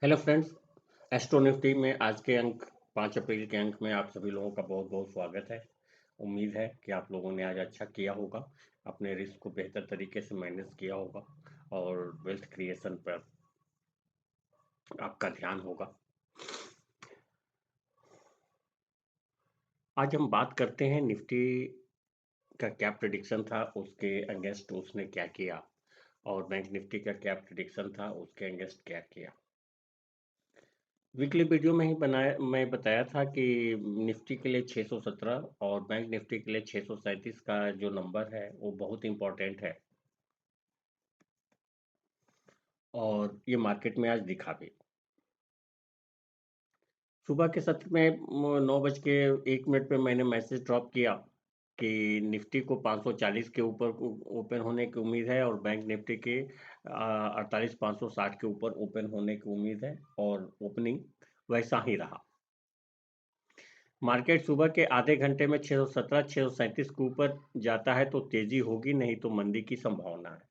Hello friends. Astro Nifty में आज के अंक 5 अप्रैल के अंक में आप सभी लोगों का बहुत बहुत स्वागत है। उम्मीद है कि आप लोगों ने आज अच्छा किया होगा, अपने रिस्क को बेहतर तरीके से मैनेज किया होगा और वेल्थ क्रिएशन पर आपका ध्यान होगा। आज हम बात करते हैं निफ्टी का क्या प्रेडिक्शन था, उसके अगेंस्ट उसने क्या किया, और बैंक निफ्टी का क्या प्रेडिक्शन था, उसके अगेंस्ट क्या किया। वीकली वीडियो में ही बनाया मैं बताया था कि निफ्टी के लिए 617 और बैंक निफ्टी के लिए 637 का जो नंबर है वो बहुत इंपॉर्टेंट है और ये मार्केट में आज दिखा भी। सुबह के सत्र में 9:01 पे मैंने मैसेज ड्रॉप किया कि निफ्टी को 540 के ऊपर ओपन होने की उम्मीद है और बैंक निफ्टी के 48,560 के ऊपर ओपन होने की उम्मीद है, और ओपनिंग वैसा ही रहा। मार्केट सुबह के आधे घंटे में 617 637 के ऊपर जाता है तो तेजी होगी, नहीं तो मंदी की संभावना है।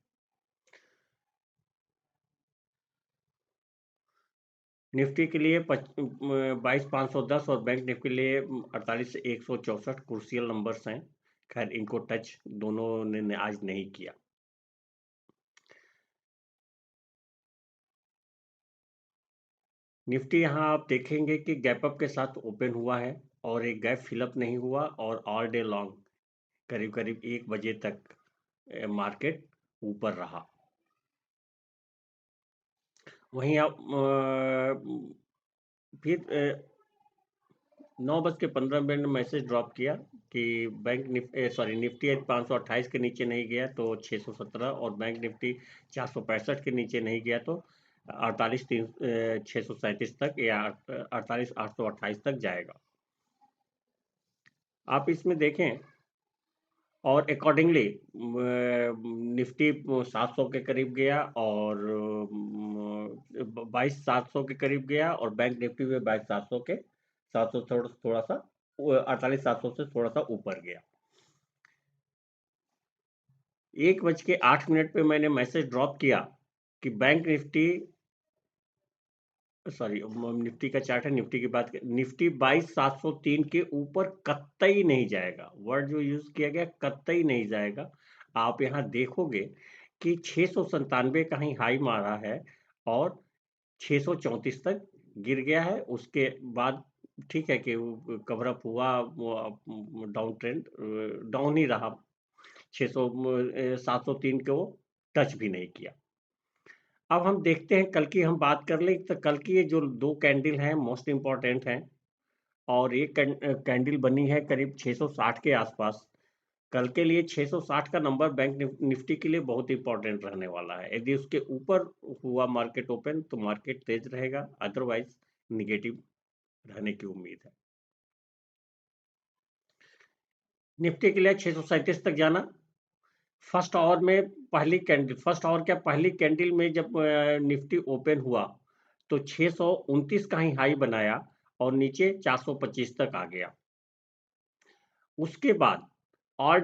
निफ्टी के लिए 22,510 और बैंक निफ्टी के लिए 48,164 क्रूशियल नंबर्स हैं। खैर, इनको टच दोनों ने आज नहीं किया। निफ्टी यहाँ आप देखेंगे कि गैप अप के साथ ओपन हुआ है और एक गैप फिलअप नहीं हुआ, और ऑल डे लॉन्ग करीब करीब 1 बजे तक मार्केट ऊपर रहा। वहीं आप फिर 9:15 में मैसेज ड्रॉप किया कि निफ्टी 528 के नीचे नहीं गया तो 617, और बैंक निफ्टी 465 के नीचे नहीं गया तो 637 तक या 48,828 तक जाएगा। आप इसमें देखें, और अकॉर्डिंगली निफ्टी 700 के करीब गया और 22,700 के करीब गया, और बैंक निफ्टी में 22,700 के 700 थोड़ा सा 48,700 से थोड़ा सा ऊपर गया। 1:08 पे मैंने मैसेज ड्रॉप किया कि बैंक निफ्टी, सॉरी निफ्टी का चार्ट है, निफ्टी की बात निफ्टी 22,703 के ऊपर कतई नहीं जाएगा। वर्ड जो यूज किया गया, कतई नहीं जाएगा। आप यहाँ देखोगे कि 697 का ही हाई मारा है और 634 तक गिर गया है। उसके बाद ठीक है कि कवर अप हुआ, डाउन ट्रेंड डाउन ही रहा। 600 703 को टच भी नहीं किया। अब हम देखते हैं, कल की हम बात कर लें तो कल की ये जो दो कैंडल हैं मोस्ट इम्पॉर्टेंट हैं, और एक कैंडल बनी है करीब 660 के आसपास। कल के लिए 660 का नंबर बैंक निफ्टी के लिए बहुत इंपॉर्टेंट रहने वाला है। यदि उसके ऊपर हुआ मार्केट ओपन तो मार्केट तेज रहेगा, अदरवाइज निगेटिव रहने की उम्मीद है। निफ्टी के लिए 637 तक जाना। फर्स्ट आवर में फर्स्ट आवर क्या पहली कैंडल में जब निफ्टी ओपन हुआ तो 629 का ही हाई बनाया और नीचे 425 तक आ गया। उसके बाद ऑल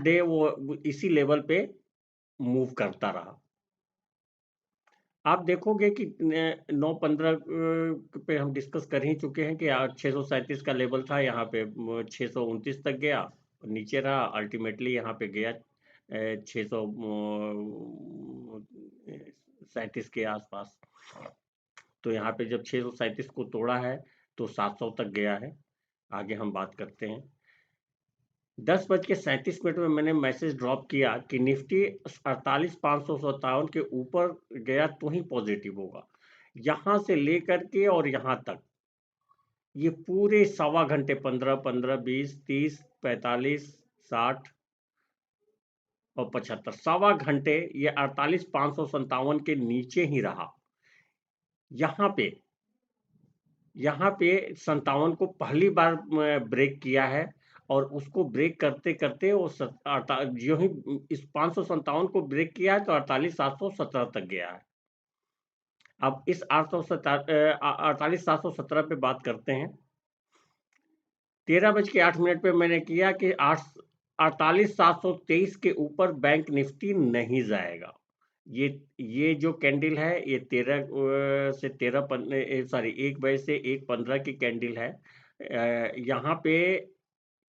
डे वो इसी लेवल पे मूव करता रहा। आप देखोगे कि 9:15 पे हम डिस्कस कर ही चुके हैं कि 637 का लेवल था, यहाँ पे 629 तक गया, नीचे रहा, अल्टीमेटली यहाँ पे गया 637 के आसपास। तो यहाँ पे जब 637 को तोड़ा है तो 700 तक गया है। आगे हम बात करते हैं। 10:37 में मैंने मैसेज ड्रॉप किया कि निफ्टी 48,557 के ऊपर गया तो ही पॉजिटिव होगा। यहाँ से लेकर के और यहाँ तक ये पूरे सवा घंटे 15 15 20 30 45 60 और 75 सवा घंटे ये 48,557 के नीचे ही रहा। यहाँ पे 57 को पहली बार ब्रेक किया है, और उसको ब्रेक करते करते वो जो ही इस 557 को ब्रेक किया है तो 48,717 तक गया है। अब इस 48,717 पे बात करते हैं। 13:08 पे मैंने किया कि 48,723 के ऊपर बैंक निफ्टी नहीं जाएगा। ये जो कैंडल है ये 13 से 13 सॉरी 1 बजे से 1:15 की कैंडल है। यहाँ पे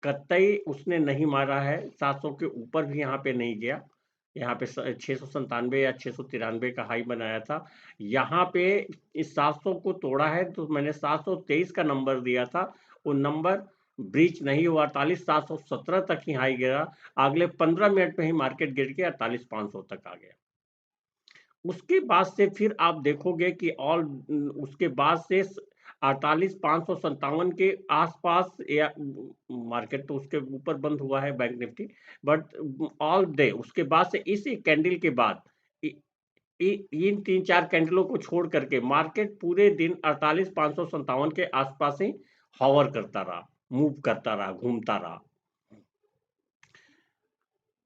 कतई उसने नहीं मारा है, 700 के ऊपर भी यहाँ पे नहीं गया। यहाँ पे 697 या 693 का हाई बनाया था। यहाँ पे इस 700 को तोड़ा है, तो मैंने 723 का नंबर दिया था, वो नंबर ब्रीच नहीं हुआ। 48,717 तक ही हाई गिरा। अगले 15 मिनट में ही मार्केट गिर के 48,500 तक आ गया। उसके बाद से फिर आप देखोगे कि उसके बाद से 48,557 के आसपास या मार्केट तो उसके ऊपर बंद हुआ है bank Nifty, but all day उसके बाद से इसी कैंडल के बाद इन 3-4 कैंडलों को छोड़ करके मार्केट पूरे दिन 48,557 के आसपास ही हॉवर करता रहा, मूव करता रहा, घूमता रहा।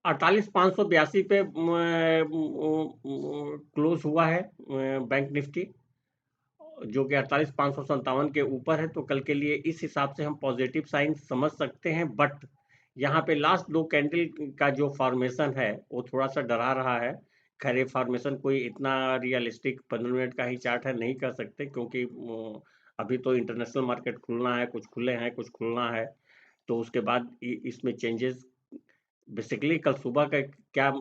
48,582 पे क्लोज हुआ है बैंक निफ्टी, जो कि 48,557 के ऊपर है। तो कल के लिए इस हिसाब से हम पॉजिटिव साइन समझ सकते हैं, बट यहाँ पे लास्ट 2 कैंडल का जो फॉर्मेशन है वो थोड़ा सा डरा रहा है। खैर ये फॉर्मेशन कोई इतना रियलिस्टिक 15 मिनट का ही चार्ट है, नहीं कर सकते, क्योंकि अभी तो इंटरनेशनल मार्केट खुलना है, कुछ खुले हैं, कुछ खुलना है। तो उसके बाद इसमें चेंजेस बेसिकली कल सुबह का क्या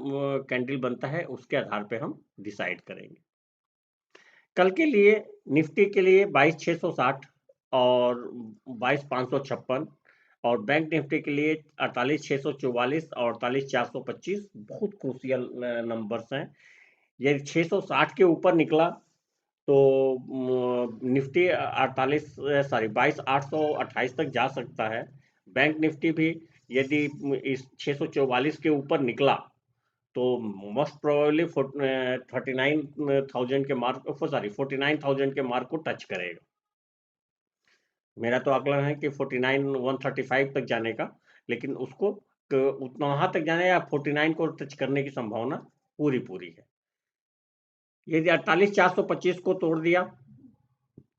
कैंडल बनता है उसके आधार पे हम डिसाइड करेंगे। कल के लिए निफ्टी के लिए 22,660 और 22,556, और बैंक निफ्टी के लिए 48,644 और 48,425 बहुत क्रूशियल नंबर्स हैं। यदि 660 के ऊपर निकला तो निफ्टी 22,828 तक जा सकता है। बैंक निफ्टी भी यदि इस 644 के ऊपर निकला तो मोस्ट प्रोबेबली 39,000 के मार्क, सॉरी 49,000 के मार्क को टच करेगा। मेरा तो आकलन है कि 49,135 तक जाने का, लेकिन उसको उतना वहां तक जाने या 49 को टच करने की संभावना पूरी पूरी है। यदि 48,425 को तोड़ दिया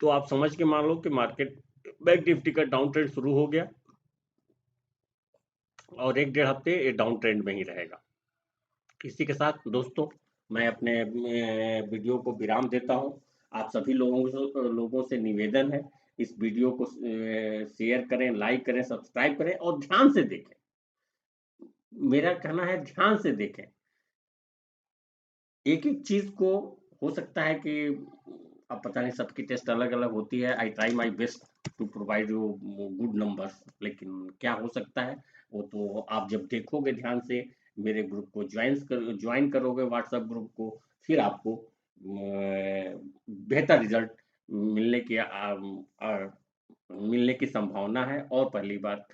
तो आप समझ के मान लो कि मार्केट बैंक निफ्टी का डाउन ट्रेंड शुरू हो गया और 1-1.5 हफ्ते ये डाउन ट्रेंड में ही रहेगा। इसी के साथ दोस्तों मैं अपने वीडियो को विराम देता हूं। आप सभी लोगों से निवेदन है, इस वीडियो को शेयर करें, लाइक करें, सब्सक्राइब करें और ध्यान से देखें। मेरा कहना है ध्यान से देखें। एक एक चीज को हो सकता है कि अब पता नहीं, सबकी टेस्ट अलग अलग होती है। I try my best to provide you good numbers, लेकिन क्या हो सकता है वो तो आप जब देखोगे ध्यान से, मेरे ग्रुप को ज्वाइन करोगे, व्हाट्सएप ग्रुप को, फिर आपको बेहतर रिजल्ट मिलने की मिलने की संभावना है। और पहली बात,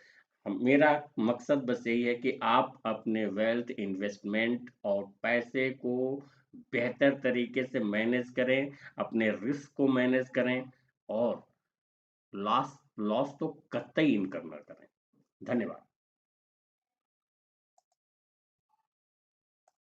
मेरा मकसद बस यही है कि आप अपने वेल्थ, इन्वेस्टमेंट और पैसे को बेहतर तरीके से मैनेज करें, अपने रिस्क को मैनेज करें, और लॉस लॉस तो कतई इनकम ना करें। धन्यवाद।